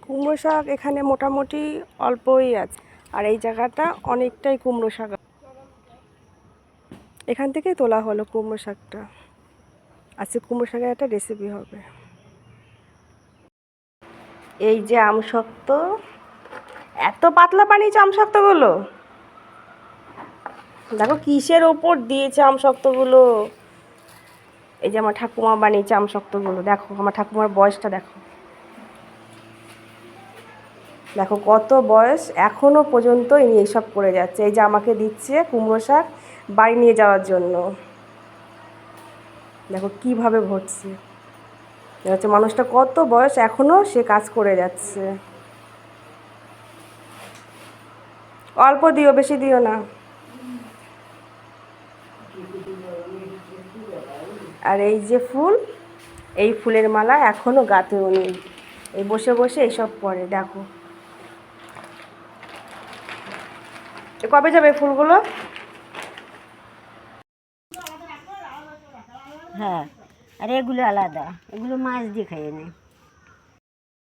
কুমড়ো শাক এখানে মোটামুটি অল্পই আছে, আর এই জায়গাটা অনেকটাই কুমড়ো শাক। এখান থেকেই তোলা হলো কুমড়ো শাকটা। আজকে কুমড়ো শাকের একটা রেসিপি হবে। এই যে আমশক্ত, এত পাতলা বানিয়েছে আমশক্তগুলো। দেখো কিসের ওপর দিয়েছে আমশক্তগুলো। এই যে আমার ঠাকুমা বানিয়েছে আমশক্তগুলো। দেখো আমার ঠাকুমার বয়সটা দেখো, দেখো কত বয়স, এখনো পর্যন্ত ইনি এইসব করে যাচ্ছে। এই যে আমাকে দিচ্ছে কুমড়ো শাক বাড়ি নিয়ে যাওয়ার জন্য। দেখো কিভাবে ভরছে। হচ্ছে মানুষটা কত বয়স, এখনো সে কাজ করে যাচ্ছে। অল্প দিও, বেশি দিও না। আর এই যে ফুল, এই ফুলের মালা এখনো গাঁথে উনি। এই বসে বসে এইসব করে। দেখো কবে যাবে ফুলগুলো? হ্যাঁ, আর এগুলো আলাদা, এগুলো মাছ দিয়ে খাইয়ে নেয়।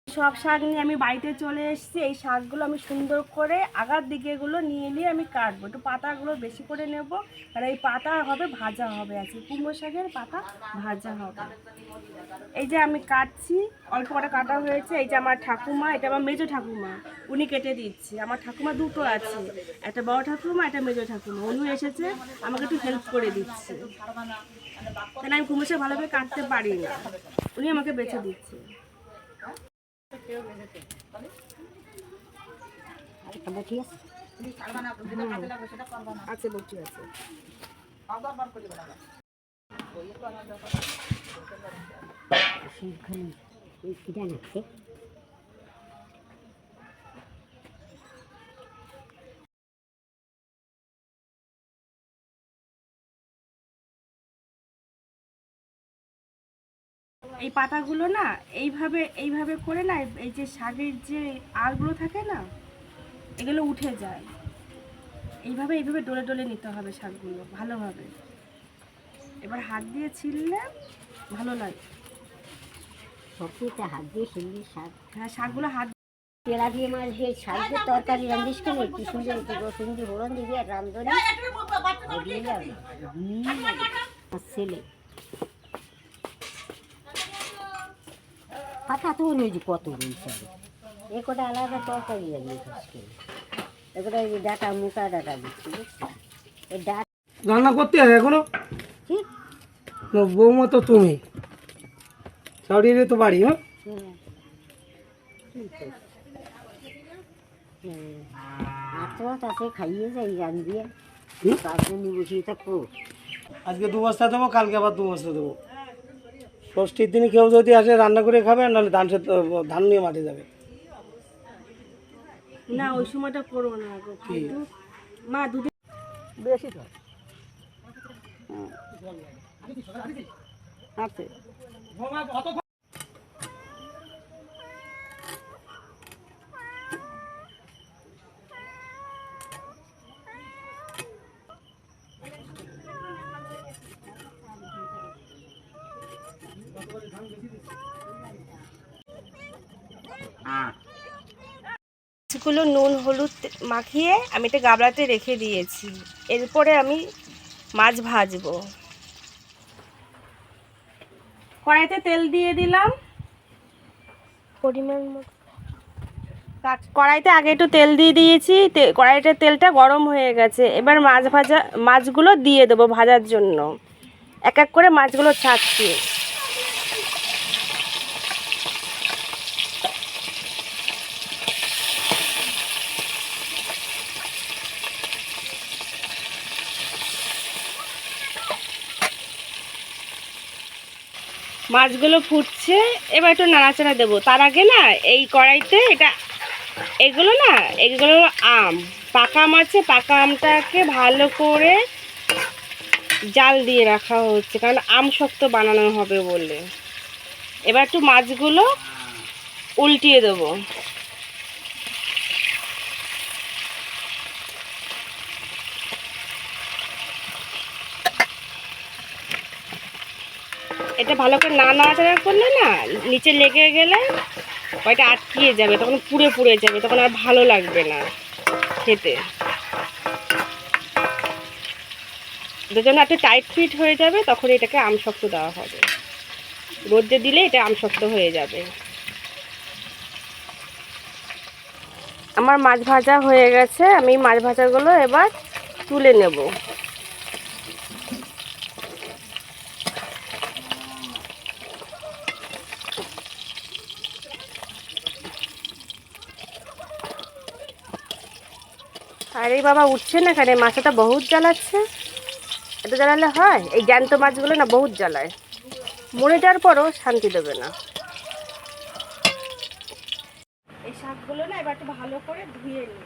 সব শাক নিয়ে আমি বাড়িতে চলে এসেছি। এই শাকগুলো আমি সুন্দর করে আগার দিকে এগুলো নিয়ে নিয়ে আমি কাটবো। একটু পাতাগুলো বেশি করে নেব, আর এই পাতা হবে ভাজা হবে। আজকে কুমড়ো শাকের পাতা ভাজা হবে। এই যে আমি কাটছি, অল্প করে কাটা হয়েছে। এই যে আমার ঠাকুমা, এটা আমার মেজো ঠাকুমা, উনি কেটে দিচ্ছে। আমার ঠাকুমা দুটো আছে, একটা বড় ঠাকুমা, একটা মেজো ঠাকুমা। উনি এসেছে আমাকে একটু হেল্প করে দিচ্ছে, তাহলে আমি কুমড়ো শাক ভালোভাবে কাটতে পারি না, উনি আমাকে বেছে দিচ্ছে। আরেকটা বটি আছে, আছে বটি আছে। সেইখানে ওই কিটা নাচ্ছে। এই পাতাগুলো না এইভাবে এইভাবে করে না, এই যে শাকের যে আঁশগুলো থাকে না, এগুলো উঠে যায়। এইভাবে এইভাবে ডলে ডলে নিতে হবে শাকগুলো ভালোভাবে। এবার হাত দিয়ে ছিললে ভালো লাগে। সবকিছু হাত দিয়ে শিল্লি শাক। হ্যাঁ, শাকগুলো হাত তেলা দিয়ে মাছ দিয়ে শাকের তরকারি রান্ধিস কেন? কি সুন্দর একটু রসুন দিয়ে ফোড়ন দিবি আর রান্ধনি দিয়ে যাবে ছেলে পাতা তো নেই যে কত রয়েছে। এ কটা আলাদা তরকারি রান্ধিস কেন? এগুলো এই ডাটা মোটা ডাটা দিচ্ছি, বুঝছি? এই ডাটা রান্না করতে হয় এখনো? কি বৌমা তো তুমি সাউরিরে তো বাড়ি। হ্যাঁ, তাতে খাইয়ে যাই রান দিয়ে তার জন্য বসিয়ে থাকবো। আজকে 2 বস্তা দেবো, কালকে আবার 2 বস্তা দেবো। ষষ্ঠীর দিনে কেউ যদি আসে রান্না করে খাবে, নাহলে ধান নিয়ে মাঠে যাবে। না, ওই সময়টা করবো না গো। মা দুধে বেশি তো আছে। মাছগুলো নুন হলুদ মাখিয়ে আমি একটা গামলাতে রেখে দিয়েছি। এরপরে আমি মাছ ভাজবো। কড়াইতে তেল দিয়ে দিলাম পরিমাণ মতো। কড়াইতে আগে একটু তেল দিয়ে দিয়েছি, কড়াইতে তেলটা গরম হয়ে গেছে। এবার মাছগুলো দিয়ে দেবো ভাজার জন্য। এক এক করে মাছগুলো ছাড়ছি। মাছগুলো ফুটছে, এবার একটু নাড়াচাড়া দেবো। তার আগে না এই কড়াইতে এগুলো আম, পাকা আম আছে, পাকা আমটাকে ভালো করে জাল দিয়ে রাখা হচ্ছে, কারণ আম শক্ত বানানো হবে বলে। এবার একটু মাছগুলো উল্টিয়ে দেবো। এটা ভালো করে নাড়াচাড়া করলে না নিচে লেগে গেলে কয়টা আটকিয়ে যাবে, তখন পুড়ে পুড়ে যাবে, তখন আর ভালো লাগবে না খেতে। যখন একটা টাইট ফিট হয়ে যাবে তখন এটাকে আমশক্ত দেওয়া হবে। রোদে দিলে এটা আমশক্ত হয়ে যাবে। আমার মাছ ভাজা হয়ে গেছে, আমি মাছ ভাজাগুলো এবার তুলে নেব। আরে বাবা উঠছে না কেন? মাছটা বহুত জ্বালাচ্ছে। এত জ্বালালে হয়? এই জ্যান্ত মাছগুলো না বহুত জ্বালায়, মরে যাওয়ার পরও শান্তি দেবে না। এই শাকগুলো না এবার একটু ভালো করে ধুয়ে নিই।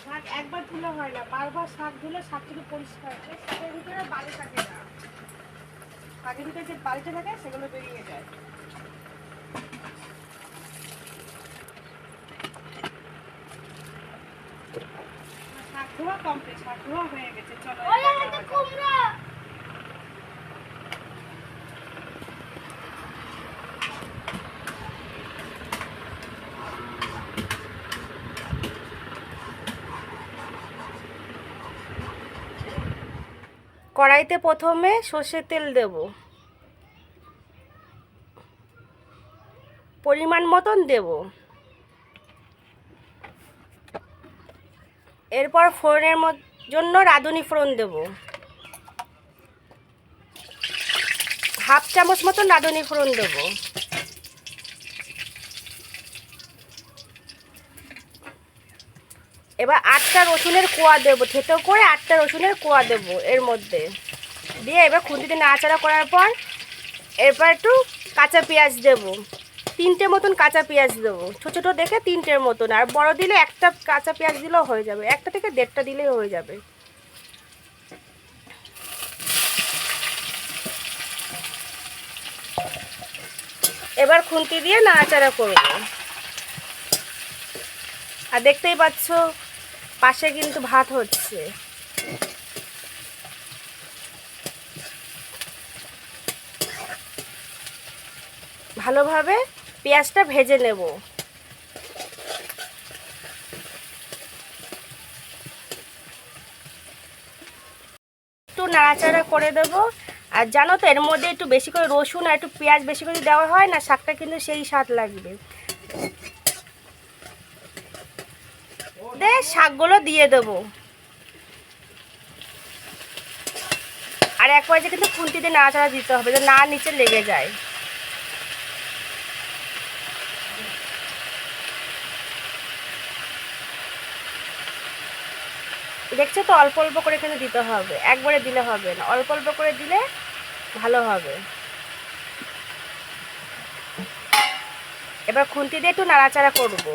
শাক একবার ধুলে হয় না, বারবার শাক ধুলে শাক থেকে পরিষ্কার হয়। শাকের ভিতরে বালি থাকে না, শাকের ভিতরে যে বালিটা থাকে সেগুলো বেরিয়ে যায়। শাক ধোয়া কমপ্লিট, শাক ধোয়া হয়ে গেছে। চলো কড়াইতে প্রথমে সর্ষের তেল দেব, পরিমাণ মতন দেব। এরপর ফোড়নের জন্য রাঁধুনি ফোড়ন দেব, হাফ চামচ মতন রাঁধুনি ফোড়ন দেব। এবার 8টা রসুনের কোয়া দেবো, থেতো করে 8টা রসুনের কোয়া দেবো এর মধ্যে দিয়ে এবার খুন্তিতে নাড়াচাড়া করার পর এরপর একটু কাঁচা পেঁয়াজ দেবো, 3টে মতন কাঁচা পেঁয়াজ দেবো, ছোটো ছোটো দেখে 3টের মতন। আর বড় দিলে একটা কাঁচা পেঁয়াজ দিলেও হয়ে যাবে, 1টা থেকে 1.5টা দিলেই হয়ে যাবে। এবার খুন্তি দিয়ে নাড়াচাড়া করব। আর দেখতেই পাচ্ছ পাশে কিন্তু ভাত হচ্ছে। ভালোভাবে পেঁয়াজটা ভেজে নেব। একটু নাড়াচাড়া করে দেব। আর জানো তো এর মধ্যে একটু বেশি করে রসুন আর একটু পেঁয়াজ বেশি করে দেওয়া হয় না, শাকটা কিন্তু সেই স্বাদ লাগবে। শাকগুলো দিয়ে দেবো। আর এক পয়সা কিন্তু খুন্তিতে নাড়াচাড়া দিতে হবে, যে না নিচে লেগে যায়। দেখছো তো অল্প অল্প করে এখানে দিতে হবে, একবারে দিলে হবে না, অল্প অল্প করে দিলে ভালো হবে। এবার খুন্তি দিয়ে একটু নাড়াচাড়া করব।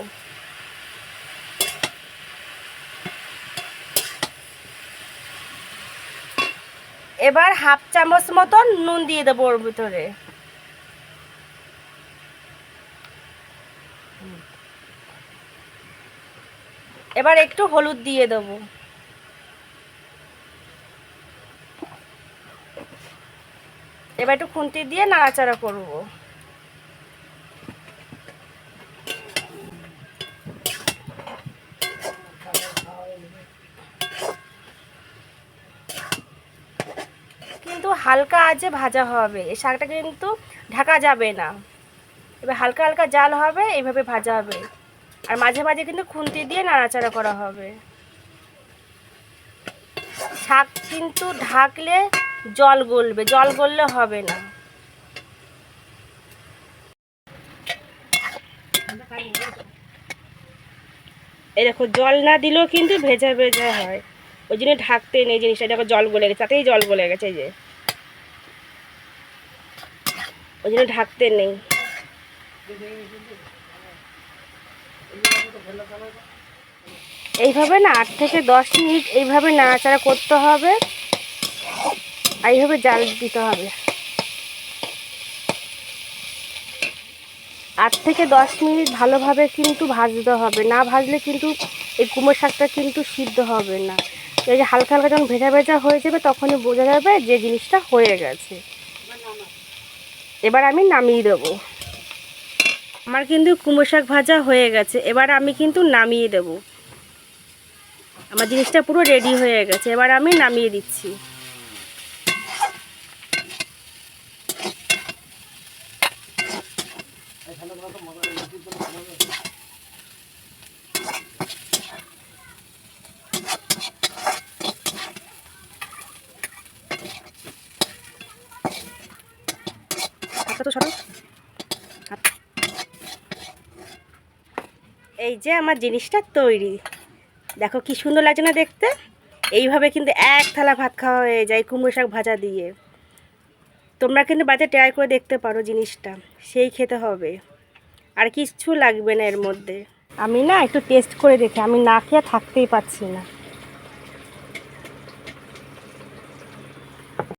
এবার হাফ চামচ মতন নুন দিয়ে দেবো ওর ভিতরে। এবার একটু হলুদ দিয়ে দেবো। এবার একটু খুন্তি দিয়ে নাড়াচাড়া করব। কিন্তু হালকা আঁচে ভাজা হবে, এই শাকটা কিন্তু ঢাকা যাবে না। এবার হালকা হালকা জাল হবে, এইভাবে ভাজা হবে। আর মাঝে মাঝে কিন্তু খুন্তি দিয়ে নাড়াচাড়া করা হবে। শাক কিন্তু ঢাকলে জল গলবে, জল গললে হবে না। এই দেখো জল না দিলেও কিন্তু ভেজা ভেজা হয়, ওই জন্য ঢাকতে নেই জিনিসটা। দেখো জল গলে গেছে, তাতেই জল গলে গেছে, এই যে ওই জন্য ঢাকতে নেই। এইভাবে না 8 থেকে 10 মিনিট এইভাবে নাড়াচাড়া করতে হবে, আর এইভাবে জাল দিতে হবে। 8 থেকে 10 মিনিট ভালোভাবে কিন্তু ভাজতে হবে, না ভাজলে কিন্তু এই কুমড়ো শাকটা কিন্তু সিদ্ধ হবে না। এই যে হালকা হালকা যখন ভেজা ভেজা হয়ে যাবে তখনই বোঝা যাবে যে জিনিসটা হয়ে গেছে। এবার আমি নামিয়ে দেবো। আমার কিন্তু কুমড়ো শাক ভাজা হয়ে গেছে, এবার আমি কিন্তু নামিয়ে দেব। আমার জিনিসটা পুরো রেডি হয়ে গেছে, এবার আমি নামিয়ে দিচ্ছি। তো সরো। এই যে আমার জিনিসটা তৈরি, দেখো কি সুন্দর লাগছে না দেখতে। এইভাবে কিন্তু এক থালা ভাত খাওয়া হয়ে যায় কুমড়ো শাক ভাজা দিয়ে। তোমরা কিন্তু বাড়িতে ট্রাই করে দেখতে পারো জিনিসটা, সেই খেতে হবে, আর কিচ্ছু লাগবে না এর মধ্যে। আমি না একটু টেস্ট করে দেখি, আমি না খেয়ে থাকতেই পারছি না।